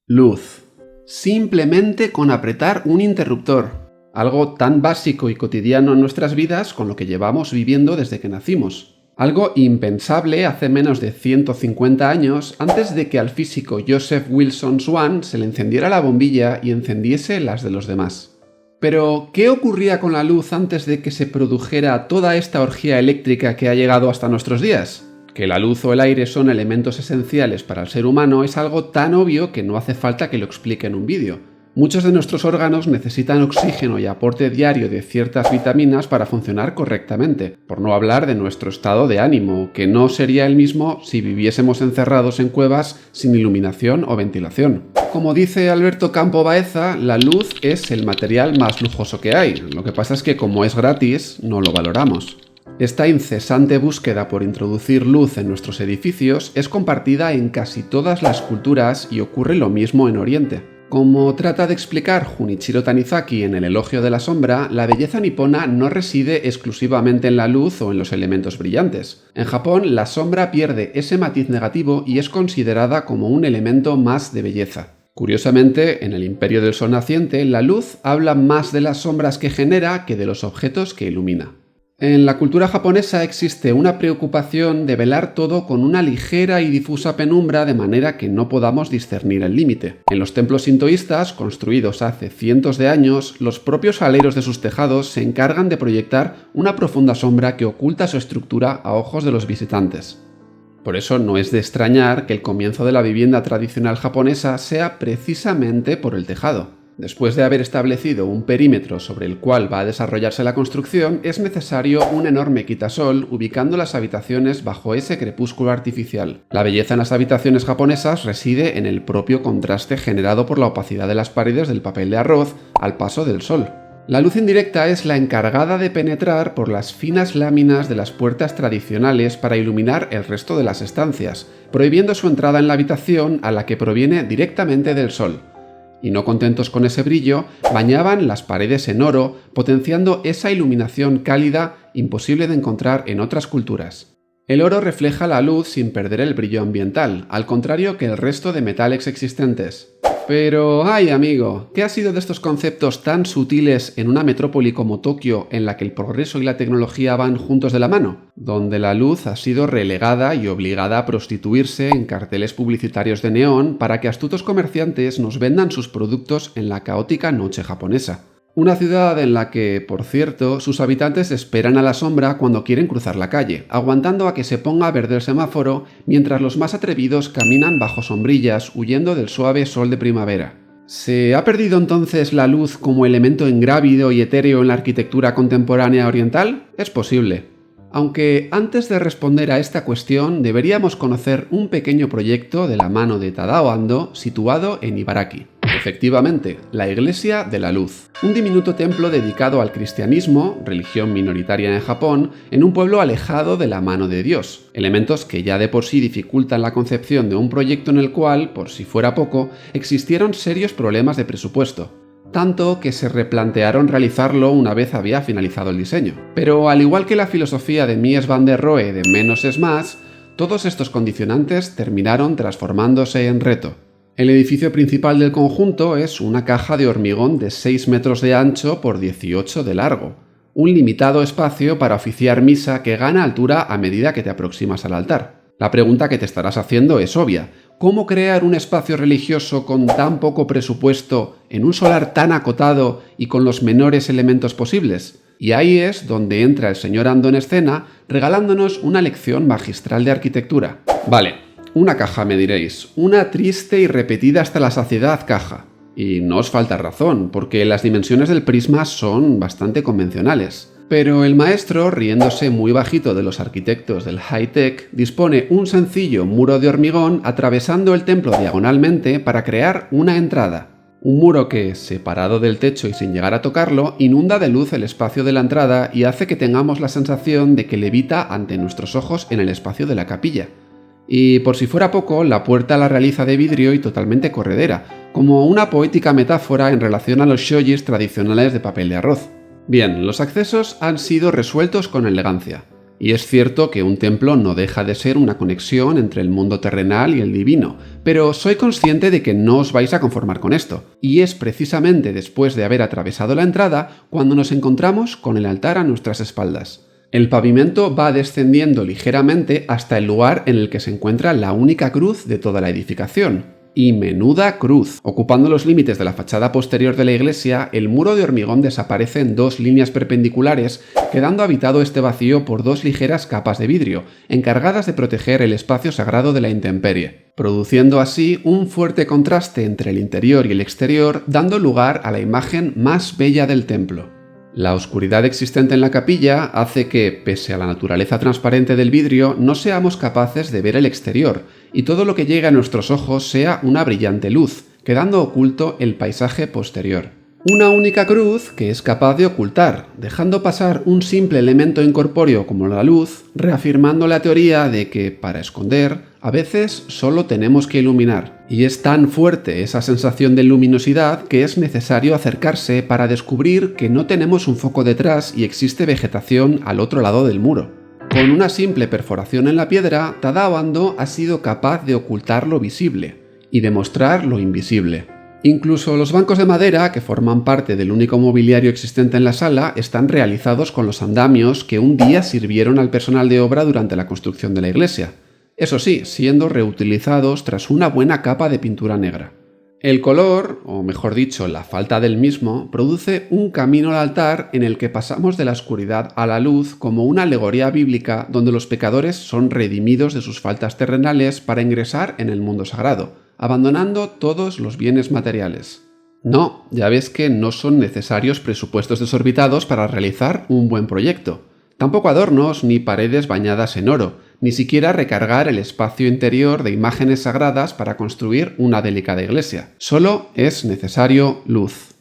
Luz. Simplemente con apretar un interruptor. Algo tan básico y cotidiano en nuestras vidas con lo que llevamos viviendo desde que nacimos. Algo impensable hace menos de 150 años antes de que al físico Joseph Wilson Swan se le encendiera la bombilla y encendiese las de los demás. Pero, ¿qué ocurría con la luz antes de que se produjera toda esta orgía eléctrica que ha llegado hasta nuestros días? Que la luz o el aire son elementos esenciales para el ser humano es algo tan obvio que no hace falta que lo explique en un vídeo. Muchos de nuestros órganos necesitan oxígeno y aporte diario de ciertas vitaminas para funcionar correctamente, por no hablar de nuestro estado de ánimo, que no sería el mismo si viviésemos encerrados en cuevas sin iluminación o ventilación. Como dice Alberto Campo Baeza, la luz es el material más lujoso que hay. Lo que pasa es que como es gratis, no lo valoramos. Esta incesante búsqueda por introducir luz en nuestros edificios es compartida en casi todas las culturas y ocurre lo mismo en Oriente. Como trata de explicar Junichiro Tanizaki en El elogio de la sombra, la belleza nipona no reside exclusivamente en la luz o en los elementos brillantes. En Japón, la sombra pierde ese matiz negativo y es considerada como un elemento más de belleza. Curiosamente, en el Imperio del Sol naciente, la luz habla más de las sombras que genera que de los objetos que ilumina. En la cultura japonesa existe una preocupación de velar todo con una ligera y difusa penumbra de manera que no podamos discernir el límite. En los templos sintoístas, construidos hace cientos de años, los propios aleros de sus tejados se encargan de proyectar una profunda sombra que oculta su estructura a ojos de los visitantes. Por eso no es de extrañar que el comienzo de la vivienda tradicional japonesa sea precisamente por el tejado. Después de haber establecido un perímetro sobre el cual va a desarrollarse la construcción, es necesario un enorme quitasol ubicando las habitaciones bajo ese crepúsculo artificial. La belleza en las habitaciones japonesas reside en el propio contraste generado por la opacidad de las paredes del papel de arroz al paso del sol. La luz indirecta es la encargada de penetrar por las finas láminas de las puertas tradicionales para iluminar el resto de las estancias, prohibiendo su entrada en la habitación a la que proviene directamente del sol. Y no contentos con ese brillo, bañaban las paredes en oro, potenciando esa iluminación cálida imposible de encontrar en otras culturas. El oro refleja la luz sin perder el brillo ambiental, al contrario que el resto de metales existentes. Pero, ¡ay amigo! ¿Qué ha sido de estos conceptos tan sutiles en una metrópoli como Tokio en la que el progreso y la tecnología van juntos de la mano? Donde la luz ha sido relegada y obligada a prostituirse en carteles publicitarios de neón para que astutos comerciantes nos vendan sus productos en la caótica noche japonesa. Una ciudad en la que, por cierto, sus habitantes esperan a la sombra cuando quieren cruzar la calle, aguantando a que se ponga verde el semáforo, mientras los más atrevidos caminan bajo sombrillas, huyendo del suave sol de primavera. ¿Se ha perdido entonces la luz como elemento ingrávido y etéreo en la arquitectura contemporánea oriental? Es posible. Aunque antes de responder a esta cuestión deberíamos conocer un pequeño proyecto de la mano de Tadao Ando situado en Ibaraki. Efectivamente, la Iglesia de la Luz, un diminuto templo dedicado al cristianismo, religión minoritaria en Japón, en un pueblo alejado de la mano de Dios, elementos que ya de por sí dificultan la concepción de un proyecto en el cual, por si fuera poco, existieron serios problemas de presupuesto. Tanto que se replantearon realizarlo una vez había finalizado el diseño. Pero al igual que la filosofía de Mies van der Rohe de menos es más, todos estos condicionantes terminaron transformándose en reto. El edificio principal del conjunto es una caja de hormigón de 6 metros de ancho por 18 de largo, un limitado espacio para oficiar misa que gana altura a medida que te aproximas al altar. La pregunta que te estarás haciendo es obvia. ¿Cómo crear un espacio religioso con tan poco presupuesto, en un solar tan acotado y con los menores elementos posibles? Y ahí es donde entra el señor Ando en escena, regalándonos una lección magistral de arquitectura. Vale, una caja me diréis, una triste y repetida hasta la saciedad caja. Y no os falta razón, porque las dimensiones del prisma son bastante convencionales. Pero el maestro, riéndose muy bajito de los arquitectos del high-tech, dispone un sencillo muro de hormigón atravesando el templo diagonalmente para crear una entrada. Un muro que, separado del techo y sin llegar a tocarlo, inunda de luz el espacio de la entrada y hace que tengamos la sensación de que levita ante nuestros ojos en el espacio de la capilla. Y por si fuera poco, la puerta la realiza de vidrio y totalmente corredera, como una poética metáfora en relación a los shojis tradicionales de papel de arroz. Bien, los accesos han sido resueltos con elegancia. Y es cierto que un templo no deja de ser una conexión entre el mundo terrenal y el divino, pero soy consciente de que no os vais a conformar con esto. Y es precisamente después de haber atravesado la entrada cuando nos encontramos con el altar a nuestras espaldas. El pavimento va descendiendo ligeramente hasta el lugar en el que se encuentra la única cruz de toda la edificación. Y menuda cruz. Ocupando los límites de la fachada posterior de la iglesia, el muro de hormigón desaparece en 2 líneas perpendiculares, quedando habitado este vacío por 2 ligeras capas de vidrio, encargadas de proteger el espacio sagrado de la intemperie, produciendo así un fuerte contraste entre el interior y el exterior, dando lugar a la imagen más bella del templo. La oscuridad existente en la capilla hace que, pese a la naturaleza transparente del vidrio, no seamos capaces de ver el exterior, y todo lo que llegue a nuestros ojos sea una brillante luz, quedando oculto el paisaje posterior. Una única cruz que es capaz de ocultar, dejando pasar un simple elemento incorpóreo como la luz, reafirmando la teoría de que, para esconder, a veces solo tenemos que iluminar. Y es tan fuerte esa sensación de luminosidad que es necesario acercarse para descubrir que no tenemos un foco detrás y existe vegetación al otro lado del muro. Con una simple perforación en la piedra, Tadao Ando ha sido capaz de ocultar lo visible y de mostrar lo invisible. Incluso los bancos de madera, que forman parte del único mobiliario existente en la sala, están realizados con los andamios que un día sirvieron al personal de obra durante la construcción de la iglesia. Eso sí, siendo reutilizados tras una buena capa de pintura negra. El color, o mejor dicho, la falta del mismo, produce un camino al altar en el que pasamos de la oscuridad a la luz como una alegoría bíblica donde los pecadores son redimidos de sus faltas terrenales para ingresar en el mundo sagrado, abandonando todos los bienes materiales. No, ya ves que no son necesarios presupuestos desorbitados para realizar un buen proyecto. Tampoco adornos ni paredes bañadas en oro, ni siquiera recargar el espacio interior de imágenes sagradas para construir una delicada iglesia. Solo es necesario luz.